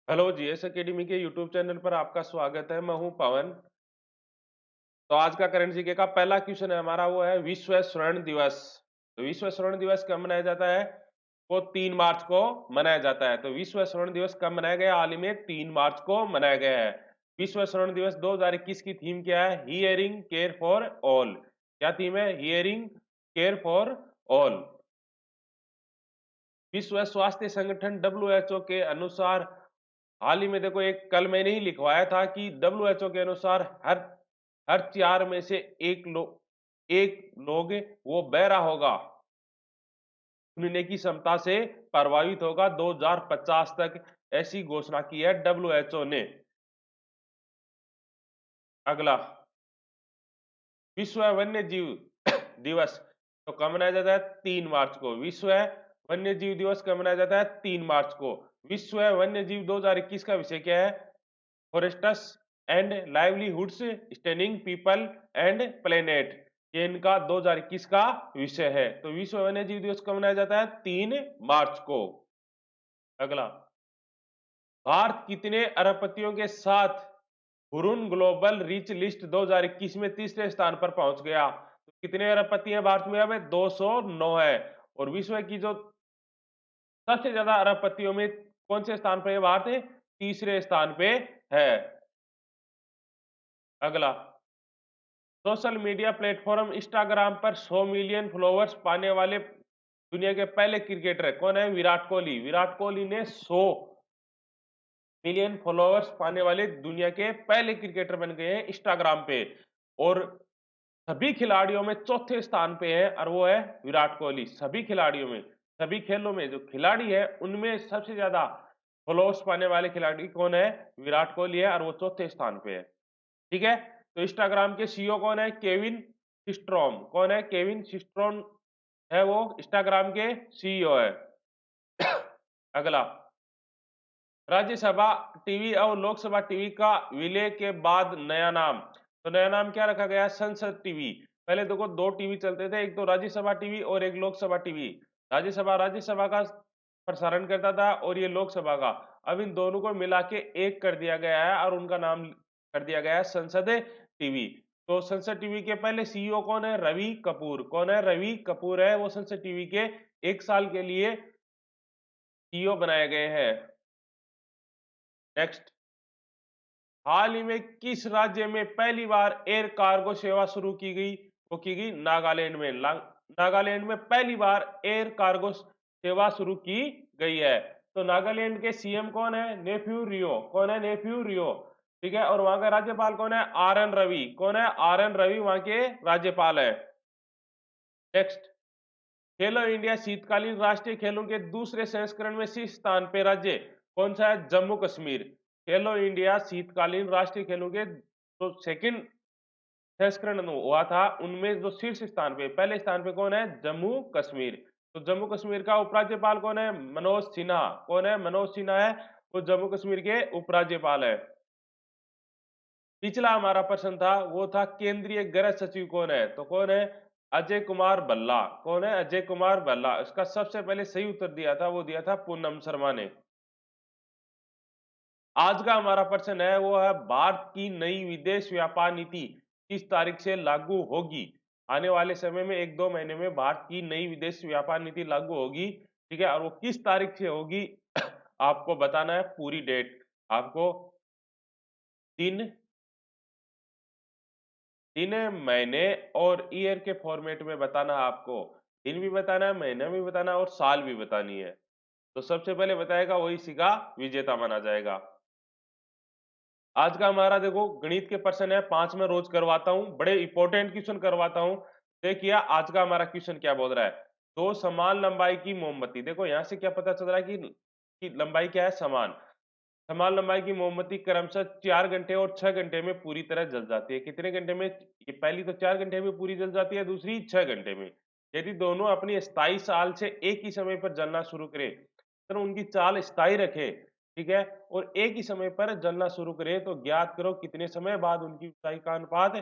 Hello GS academy के YouTube channel पर आपका स्वागत है। मैं हूं पवन। तो आज का करंट जीके का पहला क्वेश्चन है हमारा, वो है विश्व स्वर्ण दिवस। तो विश्व स्वर्ण दिवस कब मनाया जाता है? वो 3 मार्च को मनाया जाता है। तो विश्व स्वर्ण दिवस कब मनाया गया? हाल ही में 3 मार्च को मनाया गया है। विश्व स्वर्ण दिवस 2021 की थीम क्या है? Hearing care for all. क्या थीम है? Hearing care for all. विश्व स्वास्थ्य संगठन डब्ल्यूएचओ के अनुसार, हाल ही में देखो, एक कल मैंने ही लिखवाया था कि डब्ल्यूएचओ के अनुसार हर हर 4 में से एक लोग वो बहरा होगा, सुनने की क्षमता से प्रभावित होगा 2050 तक। ऐसी घोषणा की है डब्ल्यूएचओ ने। अगला, विश्व वन्य जीव दिवस तो कब मनाया जाता है? 3 मार्च को। विश्व वन्य जीव दिवस कब मनाया जाता है? 3 मार्च को। विश्व वन्य जीव 2021 का विषय क्या है? Forests and livelihoods staining people and planet. ये इनका 2021 का विषय है। तो विश्व वन्य जीव दिवस कब मनाया जाता है? 3 मार्च को। अगला, भारत कितने अरबपतियों के साथ हुरून ग्लोबल रिच लिस्ट 2021 में तीसरे स्थान पर पहुंच गया? तो कितने अरबपति हैं भारत में? अब 209 है। और विश्व की जो सबसे ज्यादा अरबपतियों में कौन से स्थान पर है भारत? तीसरे स्थान पे है। अगला, सोशल मीडिया प्लेटफॉर्म इंस्टाग्राम पर 100 मिलियन फॉलोअर्स पाने वाले दुनिया के पहले क्रिकेटर कौन है? विराट कोहली। विराट कोहली ने 100 मिलियन फॉलोअर्स पाने वाले दुनिया के पहले क्रिकेटर बन गए हैं इंस्टाग्राम पे। और सभी खिलाड़ियों में चौथे स्थान पे है, और वो है विराट कोहली। सभी खिलाड़ियों में, सभी खेलों में जो खिलाड़ी है उनमें सबसे ज्यादा फॉलोअर्स पाने वाले खिलाड़ी कौन है? विराट कोहली है, और वो चौथे स्थान पे है। ठीक है। तो इंस्टाग्राम के सीईओ कौन है? Kevin Systrom. कौन है? केविन सिस्ट्रोम है, वो इंस्टाग्राम के सीईओ है। अगला, राज्यसभा टीवी और लोकसभा टीवी का विलय के बाद नया नाम। तो नया नाम क्या रखा गया? संसद टीवी। पहले देखो, दो टीवी चलते थे, एक तो राज्यसभा टीवी और एक लोकसभा टीवी। राज्यसभा का प्रसारण करता था, और ये लोकसभा का। अब इन दोनों को मिला के एक कर दिया गया है, और उनका नाम कर दिया गया है संसद टीवी। तो संसद टीवी के पहले सीईओ कौन है? रवि कपूर। कौन है? रवि कपूर है, वो संसद टीवी के 1 साल के लिए सीईओ बनाए गए हैं। नेक्स्ट, हाल ही में किस राज्य में पहली बार एयर कार्गो सेवा शुरू की गई? वो की गई नागालैंड में। नागालैंड में पहली बार एयर कार्गो सेवा शुरू की गई है। तो नागालैंड के सीएम कौन है? नेफ्यू रियो। कौन है? नेफ्यू रियो। ठीक है। और वहां का राज्यपाल कौन है? R N Ravi. कौन है? आर एन रवि वहां के राज्यपाल है। नेक्स्ट, खेलो इंडिया शीतकालीन राष्ट्रीय खेलों के दूसरे संस्करण में शीर्ष स्थान पे राज्य कौन सा है? जम्मू कश्मीर। खेलो इंडिया शीतकालीन राष्ट्रीय खेलों के जो सेकंड संस्करण हुआ था, उनमें जो शीर्ष स्थान पे, पहले स्थान पे कौन है? जम्मू कश्मीर। तो जम्मू कश्मीर का उपराज्यपाल कौन है? मनोज सिन्हा। कौन है? मनोज सिन्हा है, वो जम्मू कश्मीर के उपराज्यपाल है। पिछला हमारा प्रश्न था, वो था केंद्रीय गृह सचिव कौन है? तो कौन है? अजय कुमार भल्ला। कौन है? अजय कुमार भल्ला। इसका सबसे पहले सही उत्तर दिया था, वो दिया था पूनम शर्मा ने। आज का हमारा प्रश्न है, वो है भारत की नई विदेश व्यापार नीति किस तारीख से लागू होगी? आने वाले समय में 1-2 महीने में भारत की नई विदेश व्यापार नीति लागू होगी। ठीक है। और वो किस तारीख से होगी आपको बताना है, पूरी डेट आपको। दिन दिन महीने और ईयर के फॉर्मेट में बताना है आपको। दिन भी बताना है, महीना भी बताना है, और साल भी बतानी है। तो सबसे पहले बताएगा वही सीधा विजेता माना जाएगा। आज का हमारा देखो गणित के प्रश्न है, 5 में रोज करवाता हूं, बड़े इंपॉर्टेंट क्वेश्चन करवाता हूं। देखिए आज का हमारा क्वेश्चन क्या बोल रहा है। दो समान लंबाई की मोमबत्ती, देखो यहां से क्या पता चल रहा है कि लंबाई क्या है? समान। समान लंबाई की मोमबत्ती क्रमशः 4 घंटे और 6 घंटे में पूरी तरह जल जाती है। कितने घंटे में? ये पहली तो 4 घंटे में पूरी जल जाती है, दूसरी 6 घंटे में। यदि दोनों अपनी स्थायी चाल से एक ही समय पर जलना शुरू करें, तो उनकी चाल स्थायी रखे, ठीक है, और एक ही समय पर जलना शुरू करे, तो ज्ञात करो कितने समय बाद उनकी ऊंचाई का अनुपात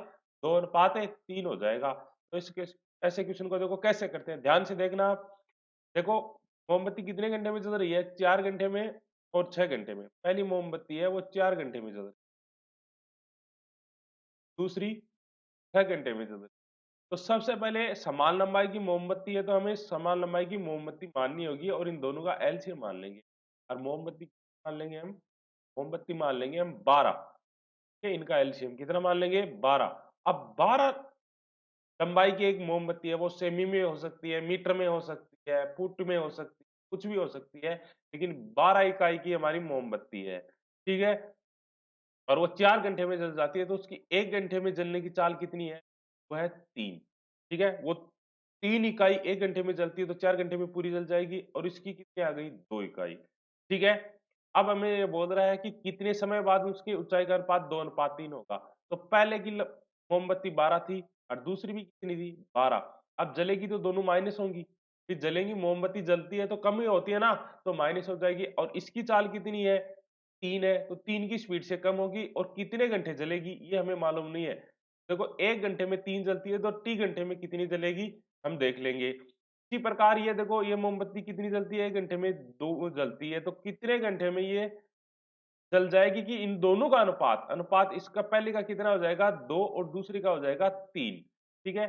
2:3 हो जाएगा। तो इसके ऐसे क्वेश्चन को देखो कैसे करते हैं, ध्यान से देखना आप। देखो, मोमबत्ती कितने घंटे में जल रही है? 4 घंटे में। और 6 घंटे में। पहली मोमबत्ती है वो 4 घंटे में जल रही है, दूसरी 6 घंटे में जल रही है। तो सबसे पहले समान लंबाई की मोमबत्ती है तो हमें समान लंबाई की मोमबत्ती माननी होगी और इन दोनों का एलसीएम मान लेंगे। और मोमबत्ती मान लेंगे हम, मोमबत्ती मान लेंगे हम 12, ठीक है, इनका एलसीएम कितना मान लेंगे 12। अब 12 लंबाई की एक मोमबत्ती है, वो सेमी में हो सकती है, मीटर में हो सकती है, फुट में हो सकती है, कुछ भी हो सकती है, लेकिन 12 इकाई की हमारी मोमबत्ती है, ठीक है। और वो 4 घंटे में जल जाती है तो उसकी 1 घंटे में जलने की चाल कितनी है? वो है 3, ठीक है। वो 3 इकाई 1 घंटे में जलती है तो 4 घंटे में पूरी जल जाएगी और इसकी कितनी आ गई? 2 इकाई, ठीक है। अब हमें ये बोल रहा है कि कितने समय बाद उसकी ऊंचाई का अनुपात 2:3 होगा। तो पहले की मोमबत्ती 12 थी और दूसरी भी कितनी थी? 12। अब जलेगी तो दोनों माइनस होंगी, फिर जलेंगी, मोमबत्ती जलती है तो कम ही होती है ना, तो माइनस हो जाएगी। और इसकी चाल कितनी है? 3 है, तो 3 की स्पीड से कम होगी और कितने घंटे जलेगी ये हमें मालूम नहीं है। देखो 1 घंटे में 3 जलती है तो टी घंटे में कितनी जलेगी हम देख लेंगे। इसी प्रकार ये देखो ये मोमबत्ती कितनी जलती है? 1 घंटे में 2 जलती है, तो कितने घंटे में ये जल जाएगी कि इन दोनों का अनुपात, अनुपात इसका पहले का कितना हो जाएगा 2 और दूसरी का हो जाएगा 3, ठीक है।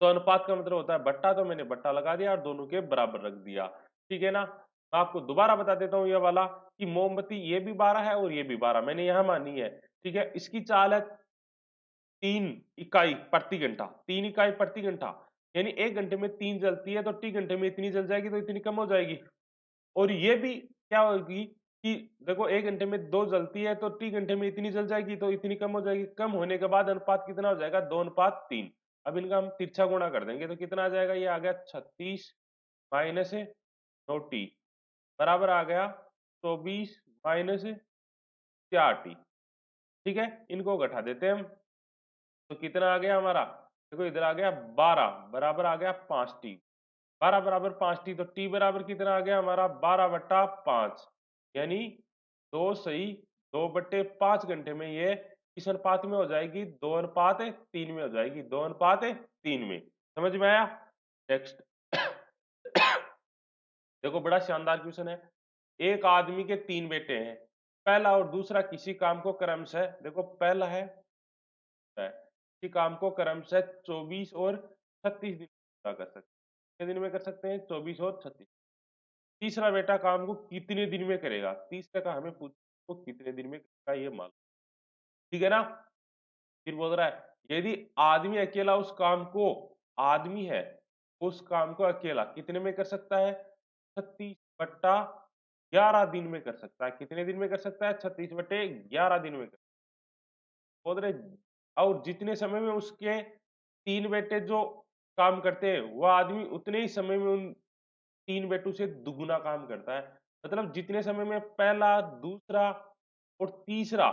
तो अनुपात का मतलब होता है बट्टा, तो मैंने बट्टा लगा दिया और दोनों के बराबर रख दिया, ठीक है ना। मैं आपको दोबारा बता देता हूँ ये वाला कि मोमबत्ती ये भी 12 है और ये भी 12 मैंने यहाँ मानी है, ठीक है। इसकी चाल है 3 इकाई प्रति घंटा, 3 इकाई प्रति घंटा, यानी 1 घंटे में 3 जलती है तो टी घंटे में इतनी जल जाएगी तो इतनी कम हो जाएगी। और ये भी क्या होगी कि देखो 1 घंटे में 2 जलती है तो टी घंटे में इतनी जल जाएगी तो इतनी कम हो जाएगी। कम होने के बाद अनुपात कितना हो जाएगा? 2:3। अब इनका हम तिरछा गुणा कर देंगे तो कितना आ जाएगा? ये आ गया 36 माइनस 9 टी बराबर आ गया 24 माइनस 4 टी, ठीक है। इनको घटा देते हैं हम तो कितना आ गया हमारा? देखो इधर आ गया 12 बराबर आ गया 5 टी, 12 बराबर 5 टी, तो टी बराबर कितना आ गया हमारा? 12/5, यानी 2 सही 2/5 घंटे में ये किस अनुपात में हो जाएगी? 2:3 में हो जाएगी, 2:3 में। समझ में आया? नेक्स्ट देखो बड़ा शानदार क्वेश्चन है। एक आदमी के 3 बेटे हैं, पहला और दूसरा किसी काम को क्रमशः, देखो पहला है किसी काम को क्रमशः 24 और 36 दिन में पूरा कर सकते हैं। कितने दिन में कर सकते हैं? 24 और 36। तीसरा बेटा काम को कितने दिन में करेगा? तीसरे का हमें पूछ वो कितने दिन में करेगा ये मालूम, ठीक है ना। फिर बोल रहा है यदि आदमी अकेला उस काम को, आदमी है उस काम को अकेला कितने में कर सकता है? 36/11 दिन में कर सकता है। कितने दिन में कर सकता है? 36/11 दिन में कर, बोल रहे और जितने समय में उसके 3 बेटे जो काम करते हैं वो आदमी उतने ही समय में उन 3 बेटों से दुगुना काम करता है। मतलब जितने समय में पहला, दूसरा और तीसरा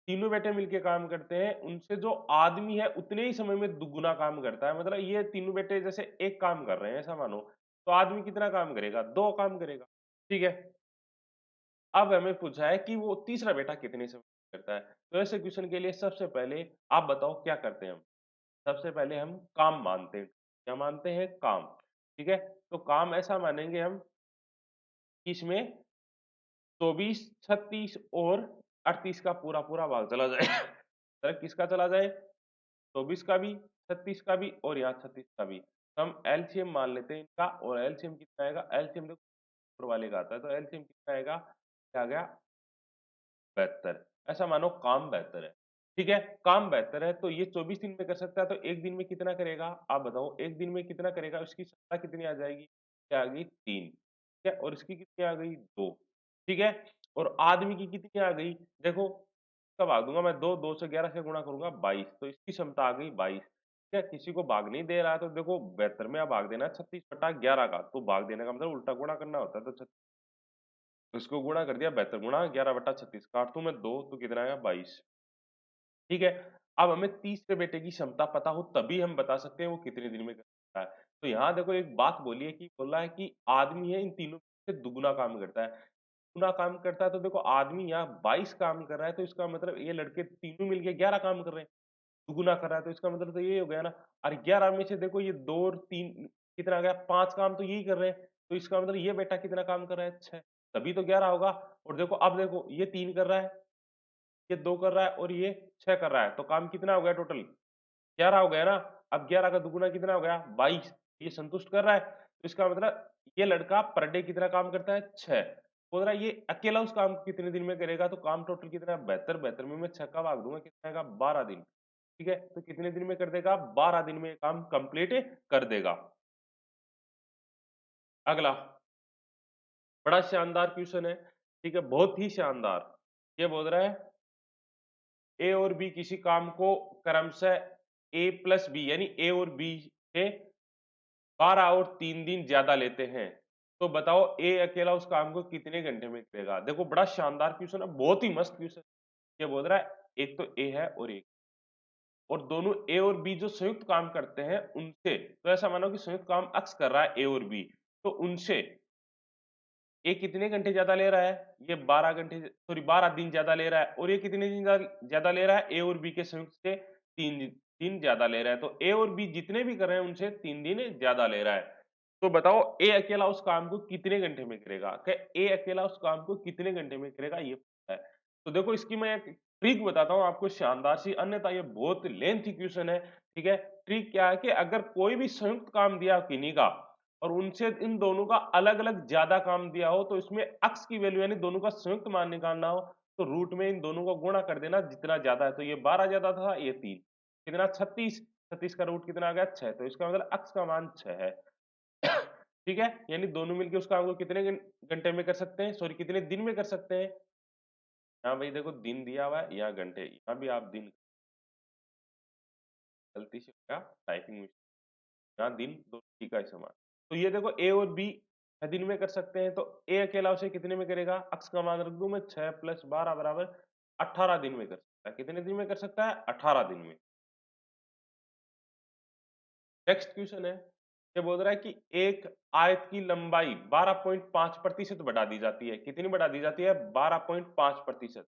तीनों बेटे मिलके काम करते हैं, उनसे जो आदमी है उतने ही समय में दुगुना काम करता है। मतलब ये तीनों बेटे जैसे एक काम कर रहे हैं ऐसा मानो, तो आदमी कितना काम करेगा? 2 काम करेगा, ठीक है। अब हमें पूछा है कि वो तीसरा बेटा कितने समय में करता है। तो ऐसे क्वेश्चन के लिए सबसे पहले आप बताओ क्या करते हैं हम? सबसे पहले हम काम मानते हैं। क्या मानते हैं? काम, ठीक है। तो काम ऐसा मानेंगे हम कि इसमें 24, 36 और 38 का पूरा-पूरा भाग चला जाए। मतलब किसका चला जाए? 24 का भी, 36 का भी और यहाँ 36 का भी। तो हम एलसीएम मान लेते हैं इनका और एलसीएम कितना आएगा? एलसीएम देखो ऊपर वाले का आता है तो एलसीएम कितना आएगा? क्या आ गया? 72। ऐसा मानो काम बेहतर है, ठीक है। काम बेहतर है तो ये 24 दिन में कर सकता है तो 1 दिन में कितना करेगा? आप बताओ 1 दिन में कितना करेगा? उसकी क्षमता कितनी आ जाएगी? क्या आ गई? 3, ठीक है। और इसकी कितनी आ गई? 2, ठीक है। और आदमी की कितनी आ गई? देखो इसका भाग दूंगा मैं 2 से 11 से गुणा करूंगा 22, तो इसकी क्षमता आ गई 22, ठीक है। किसी को भाग नहीं दे रहा है तो देखो 72 में आप भाग देना 36/11 का, तो भाग देने का मतलब उल्टा गुणा करना होता है। तो इसको गुणा कर दिया 72 गुणा 11/36, काट दूं मैं 2 तो कितना आया? 22, ठीक है। अब हमें तीसरे बेटे की क्षमता पता हो तभी हम बता सकते हैं वो कितने दिन में कर सकता है। तो यहाँ देखो एक बात बोली है कि बोला है कि आदमी है इन तीनों से दुगुना काम करता है। दुगुना काम करता है तो देखो आदमी यहाँ 22 काम कर रहा है तो इसका मतलब ये लड़के तीनों मिलके 11 काम कर रहे हैं। दुगुना कर रहा है तो इसका मतलब तो ये हो गया ना। और 11 में से देखो ये 2 और 3 कितना आ गया? 5 काम तो यही कर रहे हैं। तो इसका मतलब ये बेटा कितना काम कर रहा है? 6। तभी तो 11 होगा। और देखो अब देखो ये 3 कर रहा है, ये 2 कर रहा है और ये 6 कर रहा है, तो काम कितना हो गया टोटल? 11 हो गया ना। अब 11 का दुगुना कितना हो गया? 22। ये संतुष्ट कर रहा है, तो इसका मतलब ये लड़का पर डे कितना काम करता है? 6। बोल रहा है ये अकेला उस काम को कितने दिन में करेगा, तो काम टोटल कितना है? 72। 72 में मैं 6 का भाग दूंगा, कितना आएगा? 12 दिन। ठीक है, तो कितने दिन में कर देगा? 12 दिन में ये काम कंप्लीट कर देगा। अगला बड़ा शानदार क्वेश्चन है, ठीक है, बहुत ही शानदार। ये बोल रहा है ए और बी किसी काम को क्रमशः ए प्लस बी यानी ए और बी से 12 और 3 दिन ज्यादा लेते हैं, तो बताओ ए अकेला उस काम को कितने घंटे में करेगा। देखो बड़ा शानदार क्वेश्चन है, बहुत ही मस्त क्वेश्चन। ये बोल रहा है एक तो ए है और एक, और दोनों ए और बी जो संयुक्त काम करते हैं उनसे, तो ऐसा मानो कि संयुक्त काम अक्स कर रहा है ए और बी, तो उनसे ये कितने घंटे ज्यादा ले रहा है? ये 12 घंटे, सॉरी 12 दिन ज्यादा ले रहा है। और ये कितने दिन ज्यादा ले रहा है? ए और बी के संयुक्त से 3 दिन ज्यादा ले रहा है। तो ए और बी जितने भी कर रहे हैं उनसे 3 दिन ज्यादा ले रहा है। तो बताओ ए अकेला उस काम को कितने घंटे में करेगा? ए अकेला उस काम को कितने घंटे में करेगा ये पूछा है। तो देखो इसकी मैं एक ट्रिक बताता हूँ आपको शानदार सी, अन्यथा ये बहुत लेंथी क्वेश्चन है। ठीक है, ट्रिक क्या है कि अगर कोई भी संयुक्त काम दिया किन्हीं का और उनसे इन दोनों का अलग-अलग ज्यादा काम दिया हो, तो इसमें अक्स की वैल्यू यानी दोनों का संयुक्त मान निकालना हो, तो रूट में इन दोनों को गुणा कर देना जितना ज्यादा है। तो ये 12 ज्यादा था, ये 3, कितना? 36। 36 का रूट कितना आ गया? 6। तो इसका मतलब अक्स का मान 6 है। ठीक है, यानी दोनों मिलके उस काम को कितने घंटे में कर सकते हैं, सॉरी कितने दिन में कर सकते हैं। हाँ भाई देखो दिन दिया हुआ है या घंटे, यहाँ भी आप दिन, गलती से हो गया टाइपिंग में, यहाँ दिन दो ठीक है समान। तो ये देखो ए और बी दिन में कर सकते हैं, तो ए अकेला उसे कितने में करेगा? अक्स का मान रख दूं मैं, 6 + 12 बराबर 18 दिन में कर सकता है। कितने दिन में कर सकता है? 18 दिन में। नेक्स्ट क्वेश्चन है, ये बोल रहा है कि एक आयत की लंबाई 12.5% बढ़ा दी जाती है। कितनी बढ़ा दी जाती है? 12.5%।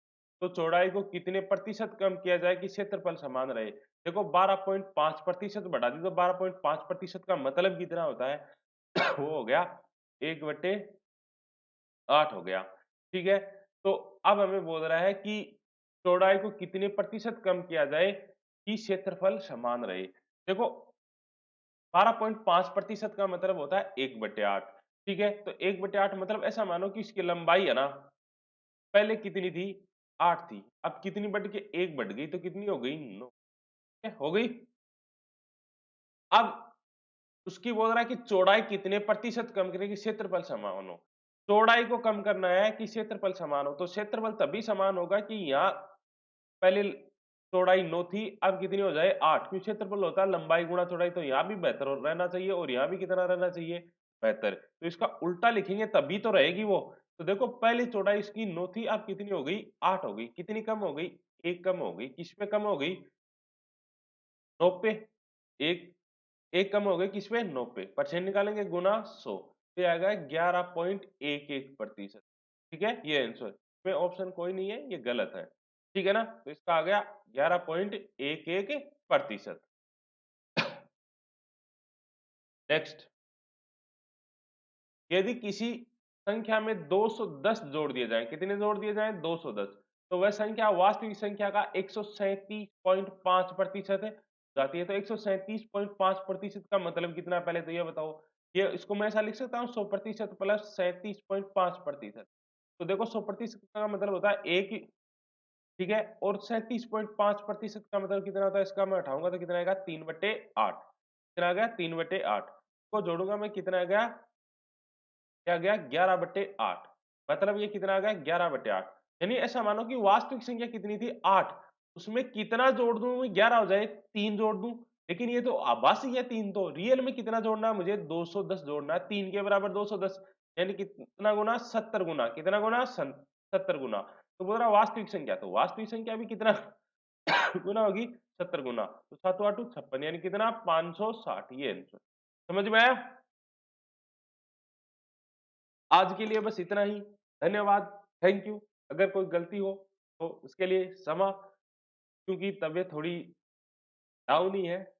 तो चौड़ाई को कितने प्रतिशत कम किया जाए कि क्षेत्रफल समान रहे? देखो 12.5% बढ़ा दी, तो 12.5% का मतलब कितना होता है? वो हो गया 1/8 हो गया। ठीक है, तो अब हमें बोल रहा है कि चौड़ाई को कितने प्रतिशत कम किया जाए कि क्षेत्रफल समान रहे। देखो 12.5% का मतलब होता है 1/8। ठीक है, तो 1/8 मतलब ऐसा मानो कि इसकी लंबाई है ना, पहले कितनी थी? 8 थी, अब कितनी बढ़ के 1 बढ़ गई, तो कितनी हो गई? 9। हो गई। अब उसकी बोल रहा है कि चौड़ाई कितने प्रतिशत कम करेगी क्षेत्रफल समान हो। चौड़ाई को कम करना है कि क्षेत्रफल समान हो, तो क्षेत्रफल तभी समान होगा कि यहाँ पहले चौड़ाई 9 थी, अब कितनी हो जाए? 8। क्यों? क्षेत्रफल होता है लंबाई गुणा चौड़ाई, तो यहाँ भी बेहतर रहना चाहिए और यहाँ भी कितना रहना चाहिए? बेहतर। तो इसका उल्टा लिखेंगे तभी तो रहेगी वो। तो देखो पहले चौड़ाई इसकी 9 थी, अब कितनी हो गई? 8 हो गई। कितनी कम हो गई? 1 कम हो गई। किस पे कम हो गई? 9 पे। 1 1 कम हो गई किस पे? 9 पे। परसेंट निकालेंगे गुना 100, तो ये आएगा 11.11%। ठीक है, ये आंसर इसमें ऑप्शन कोई नहीं है, ये गलत है। ठीक है ना, तो इसका आ गया 11.11%। नेक्स्ट, यदि किसी संख्या में 210 जोड़ दिए जाएं, कितने जोड़ दिए जाएं? 210, तो वह संख्या वास्तविक संख्या का 137.5% जाती है। तो 137.5% का मतलब कितना है? पहले तो ये बताओ। ये इसको मैं ऐसा लिख सकता हूँ 100% प्लस 37.5%। तो देखो 100% का मतलब होता है एक ही, ठीक है, और 37.5% का मतलब कितना होता है? इसका मैं उठाऊंगा तो कितना आएगा? 3/8। कितना आ गया? 3/8 को जोड़ूंगा मैं, कितना आ गया? क्या गया? 11/8। मतलब ये कितना आ गया? 11/8। यानी ऐसा मानो कि वास्तविक संख्या कितनी थी? 8। उसमें कितना जोड़ दूं मैं? 11 हो जाए, 3 जोड़ दूं। लेकिन ये तो आभासी है 3, तो रियल में कितना जोड़ना है मुझे? 210 जोड़ना है। 3 के बराबर 210 यानी कितना गुना? 70 गुना। कितना गुना? 70 गुना। तो बोल रहा वास्तविक संख्या, तो वास्तविक संख्या भी कितना गुना होगी? 70 गुना। तो 7 8 56 यानी कितना? 560। ये आंसर समझ में आया? आज के लिए बस इतना ही। धन्यवाद, थैंक यू। अगर कोई गलती हो तो उसके लिए क्षमा, क्योंकि तबीयत थोड़ी डाउन ही है।